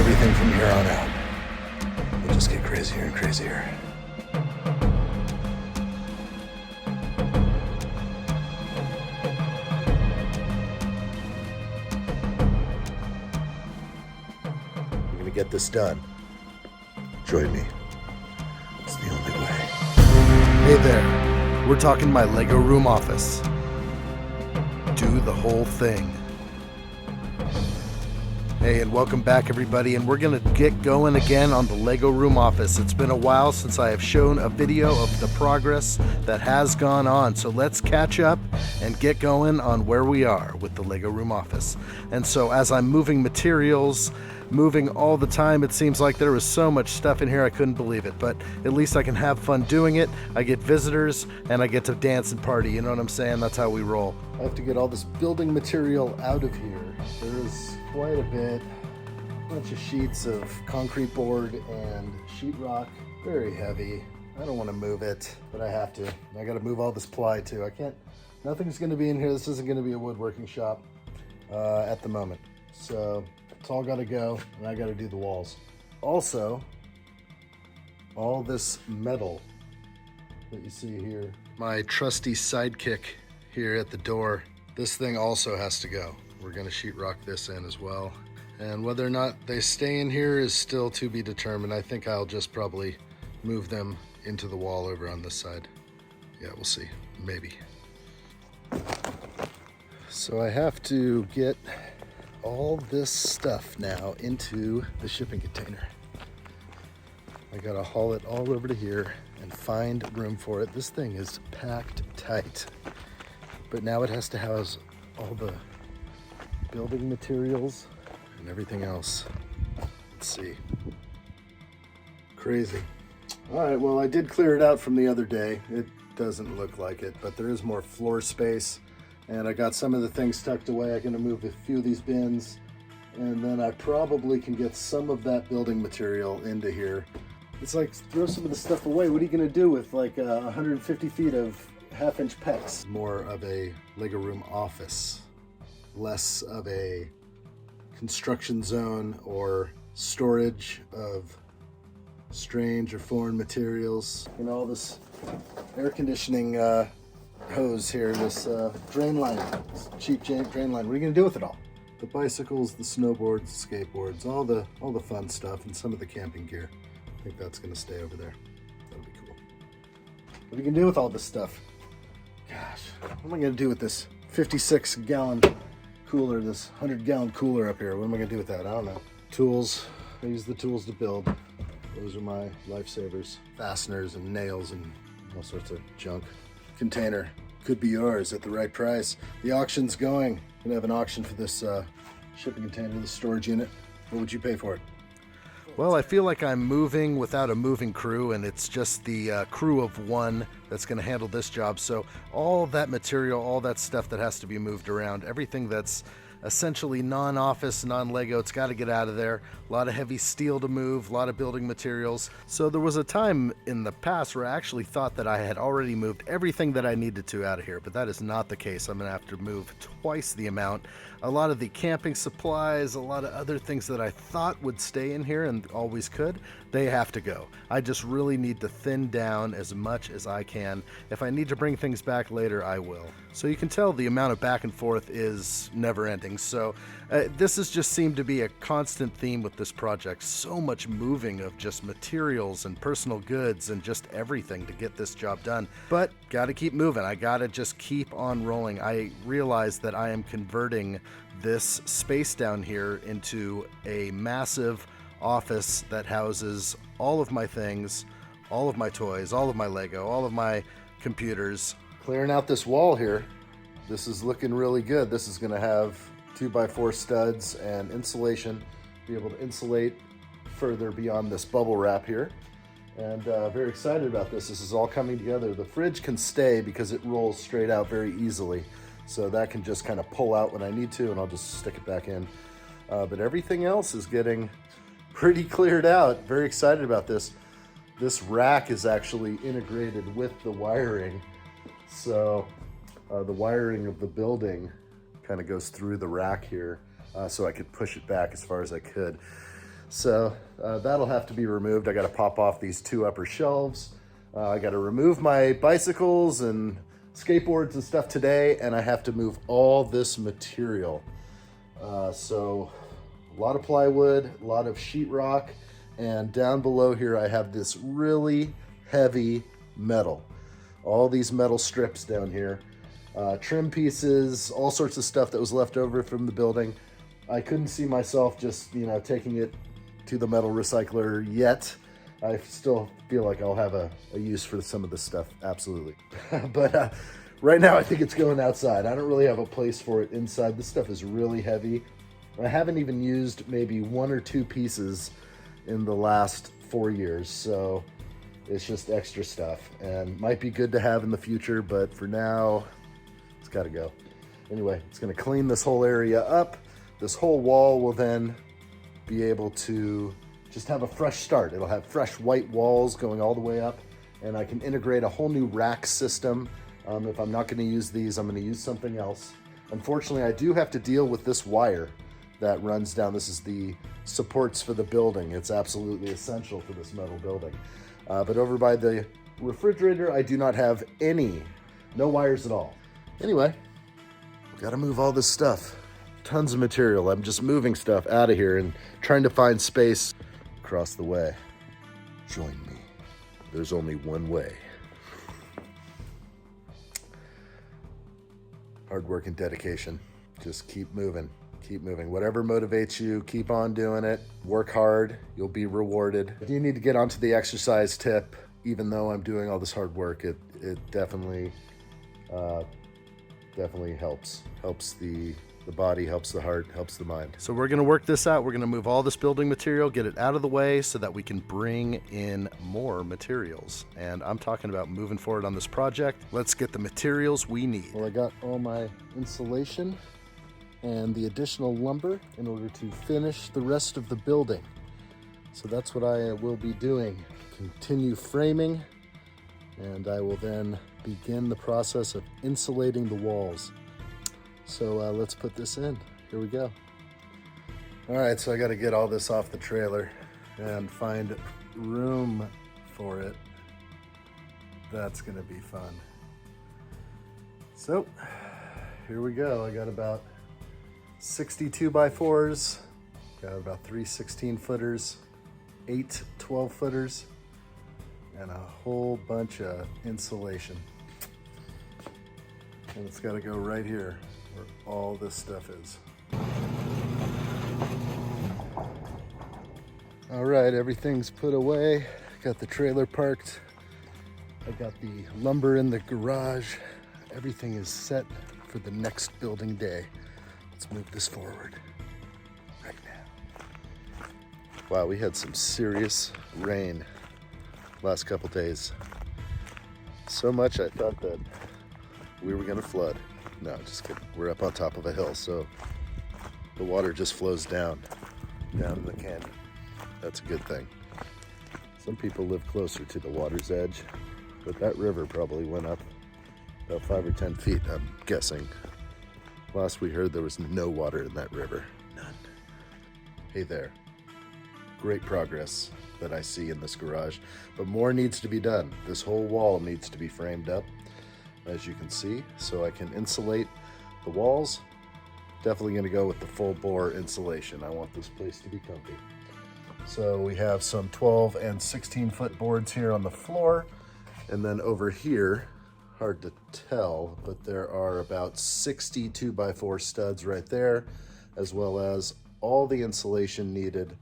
everything from here on out will just get crazier and crazier. We're gonna get this done. Join me. It's the only way. Hey there, we're talking my Lego room office. Do the whole thing. Hey, and welcome back everybody, and we're gonna get going again on the Lego room office. It's been a while since I have shown a video of the progress that has gone on, so let's catch up and get going on where we are with the Lego room office. And so as I'm moving materials, moving all the time, it seems like there was so much stuff in here I couldn't believe it, but at least I can have fun doing it. I get visitors and I get to dance and party, you know what I'm saying? That's how we roll. I have to get all this building material out of here. There is quite a bit, a bunch of sheets of concrete board and sheetrock, very heavy. I don't want to move it, but I have to. I got to move all this ply too. I can't, nothing's going to be in here. This isn't going to be a woodworking shop at the moment. So it's all got to go, and I got to do the walls. Also, all this metal that you see here, my trusty sidekick here at the door, this thing also has to go. We're going to sheetrock this in as well. And whether or not they stay in here is still to be determined. I think I'll just probably move them into the wall over on this side. Yeah, we'll see. Maybe. So I have to get all this stuff now into the shipping container. I gotta haul it all over to here and find room for it. This thing is packed tight, but now it has to house all the building materials and everything else. Let's see. Crazy. All right, well, I did clear it out from the other day. It doesn't look like it, but there is more floor space. And I got some of the things tucked away. I'm gonna move a few of these bins, and then I probably can get some of that building material into here. It's like, throw some of the stuff away. What are you gonna do with like 150 feet of half-inch pecs? More of a Lego room office, less of a construction zone or storage of strange or foreign materials. You know, all this air conditioning hose here, this drain line, this cheap drain line. What are you gonna do with it all? The bicycles, the snowboards, skateboards, all the fun stuff, and some of the camping gear. I think that's gonna stay over there. That'll be cool. What are you gonna do with all this stuff? Gosh, what am I gonna do with this 56-gallon cooler, this 100-gallon cooler up here? What am I gonna do with that? I don't know. Tools. I use the tools to build. Those are my lifesavers. Fasteners and nails and all sorts of junk. Container could be yours at the right price. The auction's going. I'm gonna have an auction for this shipping container, the storage unit. What would you pay for it? Well, I feel like I'm moving without a moving crew, and it's just the crew of one that's gonna handle this job. So all that material, all that stuff that has to be moved around, everything that's essentially non-office, non-Lego, it's got to get out of there. A lot of heavy steel to move, a lot of building materials. So there was a time in the past where I actually thought that I had already moved everything that I needed to out of here, but that is not the case. I'm gonna have to move twice the amount. A lot of the camping supplies, a lot of other things that I thought would stay in here and always could, they have to go. I just really need to thin down as much as I can. If I need to bring things back later, I will. So you can tell the amount of back and forth is never ending. So this has just seemed to be a constant theme with this project. So much moving of just materials and personal goods and just everything to get this job done. But gotta keep moving. I gotta just keep on rolling. I realize that I am converting this space down here into a massive office that houses all of my things, all of my toys, all of my Lego, all of my computers. Clearing out this wall here. This is looking really good. This is gonna have 2x4 studs and insulation, be able to insulate further beyond this bubble wrap here. And very excited about this. This is all coming together. The fridge can stay because it rolls straight out very easily. So that can just kind of pull out when I need to, and I'll just stick it back in. But everything else is getting pretty cleared out. Very excited about this. This rack is actually integrated with the wiring. So the wiring of the building kind of goes through the rack here, so I could push it back as far as I could. So that'll have to be removed. I got to pop off these 2 upper shelves. I got to remove my bicycles and skateboards and stuff today, and I have to move all this material. So a lot of plywood, a lot of sheetrock, and down below here I have this really heavy metal. All these metal strips down here, trim pieces, all sorts of stuff that was left over from the building. I couldn't see myself just, taking it to the metal recycler yet. I still feel like I'll have a use for some of this stuff, absolutely. But right now I think it's going outside. I don't really have a place for it inside. This stuff is really heavy. I haven't even used maybe 1 or 2 pieces in the last 4 years, so it's just extra stuff and might be good to have in the future, but for now, it's gotta go. Anyway, it's gonna clean this whole area up. This whole wall will then be able to just have a fresh start. It'll have fresh white walls going all the way up, and I can integrate a whole new rack system. If I'm not gonna use these, I'm gonna use something else. Unfortunately, I do have to deal with this wire that runs down. This is the supports for the building. It's absolutely essential for this metal building. But over by the refrigerator, I do not have no wires at all. Anyway, gotta move all this stuff. Tons of material. I'm just moving stuff out of here and trying to find space across the way. Join me. There's only one way. Hard work and dedication. Just keep moving. Keep moving. Whatever motivates you, keep on doing it. Work hard. You'll be rewarded. If you need to get onto the exercise tip, even though I'm doing all this hard work, it definitely helps. Helps the body, helps the heart, helps the mind. So we're gonna work this out. We're gonna move all this building material, get it out of the way so that we can bring in more materials. And I'm talking about moving forward on this project. Let's get the materials we need. Well, I got all my insulation and the additional lumber in order to finish the rest of the building. So that's what I will be doing. Continue framing, and I will then begin the process of insulating the walls. So let's put this in. Here we go. All right, so I got to get all this off the trailer and find room for it. That's gonna be fun. So here we go. I got about 62 by 4s, got about 3 16-footers, 8 12-footers, and a whole bunch of insulation. And it's got to go right here where all this stuff is. All right, everything's put away. Got the trailer parked. I got the lumber in the garage. Everything is set for the next building day. Let's move this forward right now. Wow, we had some serious rain last couple days. So much I thought that we were gonna flood. No, just kidding. We're up on top of a hill, so the water just flows down in the canyon. That's a good thing. Some people live closer to the water's edge, but that river probably went up about 5 or 10 feet, I'm guessing. Last we heard, there was no water in that river. None. Hey there. Great progress that I see in this garage, but more needs to be done. This whole wall needs to be framed up, as you can see, so I can insulate the walls. Definitely gonna go with the full bore insulation. I want this place to be comfy. So we have some 12 and 16-foot boards here on the floor, and then over here, hard to tell, but there are about 60 2x4 studs right there, as well as all the insulation needed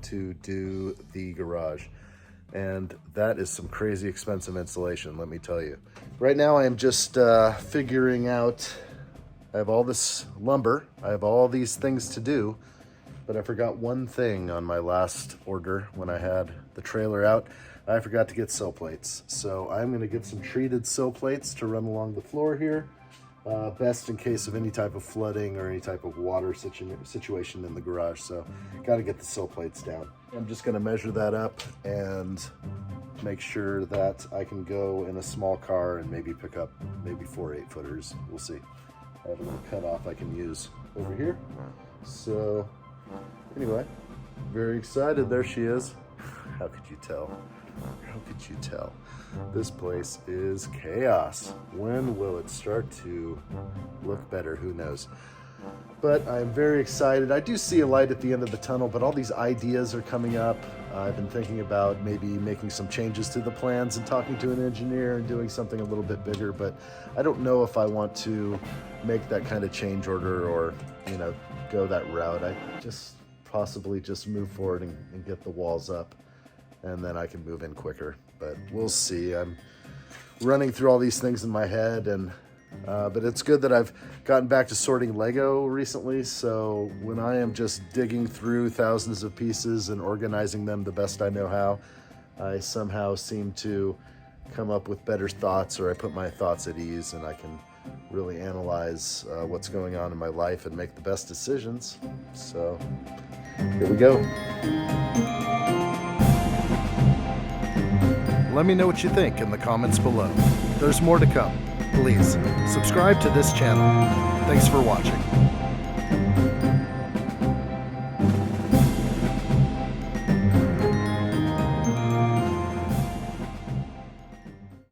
to do the garage. And that is some crazy expensive insulation, let me tell you. Right now I am just figuring out, I have all this lumber, I have all these things to do, but I forgot one thing on my last order when I had the trailer out. I forgot to get sill plates. So I'm gonna get some treated sill plates to run along the floor here. Best in case of any type of flooding or any type of water situation in the garage. So gotta get the sill plates down. I'm just gonna measure that up and make sure that I can go in a small car and maybe pick up maybe 4 8-footers. We'll see. I have a little cutoff I can use over here. So anyway, Very excited. There she is. How could you tell? How could you tell? This place is chaos. When will it start to look better? Who knows? But I'm very excited. I do see a light at the end of the tunnel, but all these ideas are coming up. I've been thinking about maybe making some changes to the plans and talking to an engineer and doing something a little bit bigger, but I don't know if I want to make that kind of change order or, go that route. I just possibly just move forward and get the walls up, and then I can move in quicker, but we'll see. I'm running through all these things in my head, and but it's good that I've gotten back to sorting Lego recently, so when I am just digging through thousands of pieces and organizing them the best I know how, I somehow seem to come up with better thoughts, or I put my thoughts at ease, and I can really analyze what's going on in my life and make the best decisions. So here we go. Let me know what you think in the comments below. There's more to come. Please subscribe to this channel. Thanks for watching.